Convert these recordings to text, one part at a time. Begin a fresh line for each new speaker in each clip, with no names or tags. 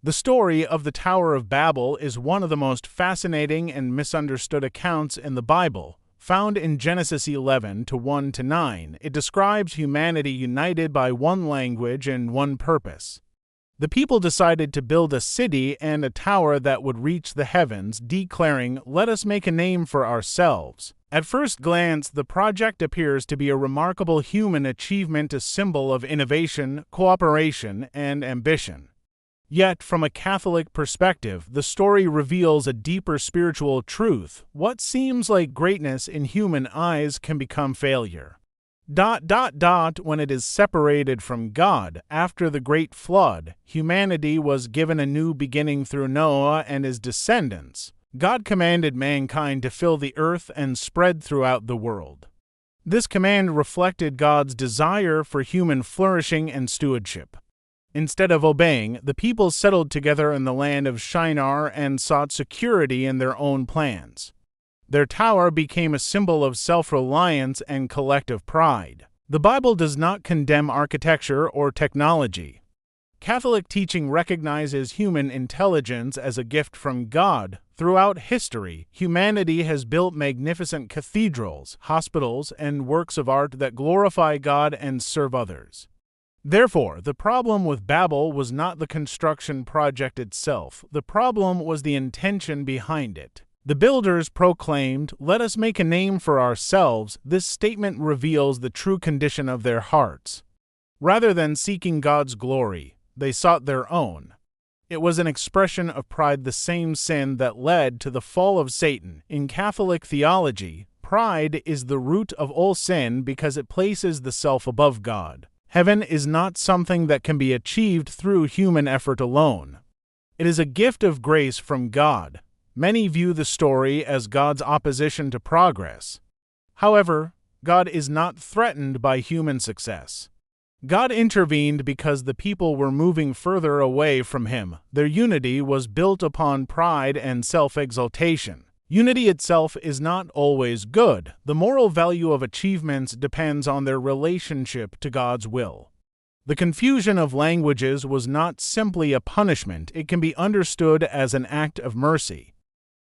The story of the Tower of Babel is one of the most fascinating and misunderstood accounts in the Bible. Found in Genesis 11 to 1-9, it describes humanity united by one language and one purpose. The people decided to build a city and a tower that would reach the heavens, declaring, "Let us make a name for ourselves." At first glance, the project appears to be a remarkable human achievement, a symbol of innovation, cooperation, and ambition. Yet, from a Catholic perspective, the story reveals a deeper spiritual truth. What seems like greatness in human eyes can become failure. When it is separated from God. After the Great Flood, humanity was given a new beginning through Noah and his descendants. God commanded mankind to fill the earth and spread throughout the world. This command reflected God's desire for human flourishing and stewardship. Instead of obeying, the people settled together in the land of Shinar and sought security in their own plans. Their tower became a symbol of self-reliance and collective pride. The Bible does not condemn architecture or technology. Catholic teaching recognizes human intelligence as a gift from God. Throughout history, humanity has built magnificent cathedrals, hospitals, and works of art that glorify God and serve others. Therefore, the problem with Babel was not the construction project itself. The problem was the intention behind it. The builders proclaimed, "Let us make a name for ourselves." This statement reveals the true condition of their hearts. Rather than seeking God's glory, they sought their own. It was an expression of pride, the same sin that led to the fall of Satan. In Catholic theology, pride is the root of all sin because it places the self above God. Heaven is not something that can be achieved through human effort alone. It is a gift of grace from God. Many view the story as God's opposition to progress. However, God is not threatened by human success. God intervened because the people were moving further away from Him. Their unity was built upon pride and self-exaltation. Unity itself is not always good. The moral value of achievements depends on their relationship to God's will. The confusion of languages was not simply a punishment, it can be understood as an act of mercy.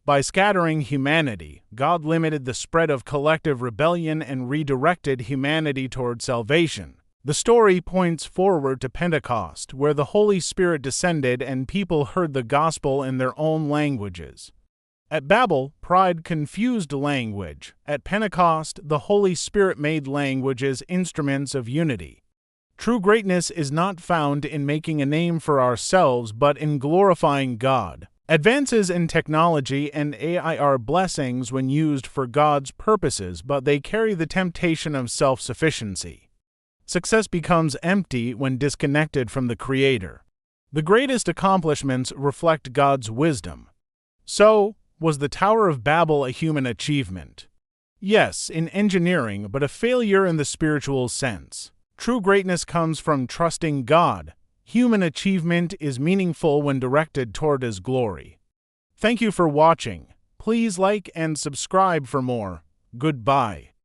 By scattering humanity, God limited the spread of collective rebellion and redirected humanity toward salvation. The story points forward to Pentecost, where the Holy Spirit descended and people heard the gospel in their own languages. At Babel, pride confused language. At Pentecost, the Holy Spirit made languages instruments of unity. True greatness is not found in making a name for ourselves, but in glorifying God. Advances in technology and AI are blessings when used for God's purposes, but they carry the temptation of self-sufficiency. Success becomes empty when disconnected from the Creator. The greatest accomplishments reflect God's wisdom. So, was the Tower of Babel a human achievement? Yes, in engineering, but a failure in the spiritual sense. True greatness comes from trusting God. Human achievement is meaningful when directed toward His glory. Thank you for watching. Please like and subscribe for more. Goodbye.